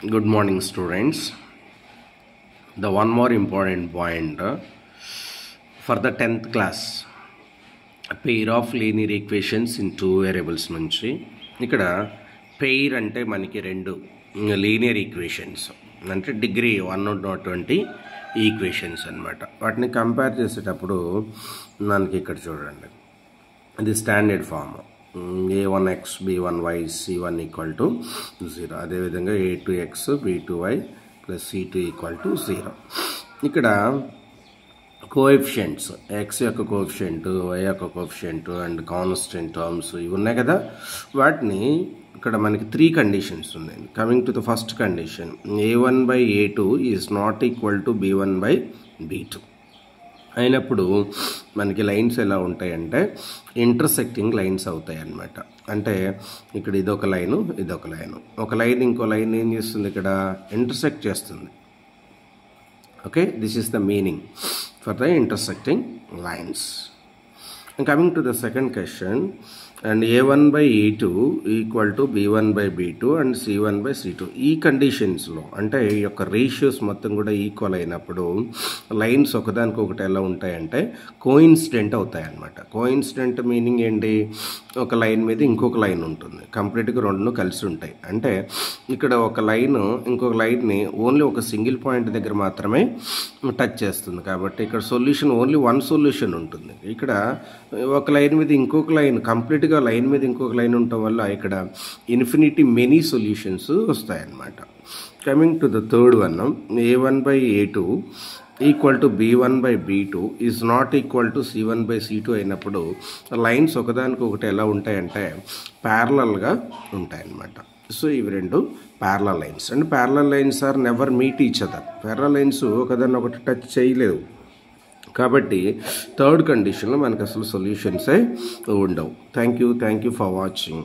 Good morning, students. The one more important point for the 10th class, a pair of linear equations in two variables నుంచి ఇక్కడ pair అంటే మనకి రెండు linear equations అంటే degree 120 equations అన్నమాట. వాటిని compare చేసేటప్పుడు మనకి ఇక్కడ చూడండి, ఇది standard form a1x b1y c1 equal to 0. అదేవిధంగా a2x b2y plus c2 equal to 0. ఇక్కడ కోఎఫిషియంట్స్ x యొక్క కోఎఫిషియంట్, y యొక్క కోఎఫిషియంట్ అండ్ కాన్స్టెంట్ టర్మ్స్ ఇవి ఉన్నాయి కదా, వాటిని ఇక్కడ మనకి 3 కండిషన్స్ ఉన్నాయి. Coming to the first condition, a1/a2 is not equal to b1/b2 అయినప్పుడు మనకి లైన్స్ ఎలా ఉంటాయంటే ఇంటర్సెక్టింగ్ లైన్స్ అవుతాయి అన్నమాట. అంటే ఇక్కడ ఇదొక లైను, ఇదొక లైను, ఒక లైన్ ఇంకో లైన్ ఏం చేస్తుంది, ఇక్కడ ఇంటర్సెక్ట్ చేస్తుంది. Okay, this is the meaning for the intersecting lines. Coming to the second question, and a1/a2 equal to b1/b2 and c1/c2. ఈ కండిషన్స్లో అంటే ఈ యొక్క రేషియోస్ మొత్తం కూడా ఈక్వల్ అయినప్పుడు లైన్స్ ఒకదానికొకటి ఎలా ఉంటాయంటే కోఇన్సిడెంట్ అవుతాయి అన్నమాట. కోఇన్సిడెంట్ మీనింగ్ ఏంటి, ఒక లైన్ మీద ఇంకొక లైన్ ఉంటుంది, కంప్లీట్గా రెండు కలిసి ఉంటాయి. అంటే ఇక్కడ ఒక లైన్ ఇంకొక లైన్ని ఓన్లీ ఒక సింగిల్ పాయింట్ దగ్గర మాత్రమే టచ్ చేస్తుంది, కాబట్టి ఇక్కడ సొల్యూషన్ ఓన్లీ వన్ సొల్యూషన్ ఉంటుంది. ఇక్కడ ఒక లైన్ మీద ఇంకొక లైన్, కంప్లీట్గా లైన్ మీద ఇంకొక లైన్ ఉండటం వల్ల ఇక్కడ ఇన్ఫినిటీ మెనీ సొల్యూషన్స్ వస్తాయన్నమాట. Coming to the third one, a1/a2 equal to b1/b2 is not equal to c1/c2 అయినప్పుడు లైన్స్ ఒకదానికొకటి ఎలా ఉంటాయంటే ప్యారలల్గా ఉంటాయన్నమాట. సో ఇవి రెండు parallel lines. And parallel lines are never meet each other. Parallel lines ఒకదాన్ని ఒకటి టచ్ చేయలేవు, కాబట్టి థర్డ్ కండిషన్లో మనకు అసలు సొల్యూషన్సే ఉండవు. Thank you for watching.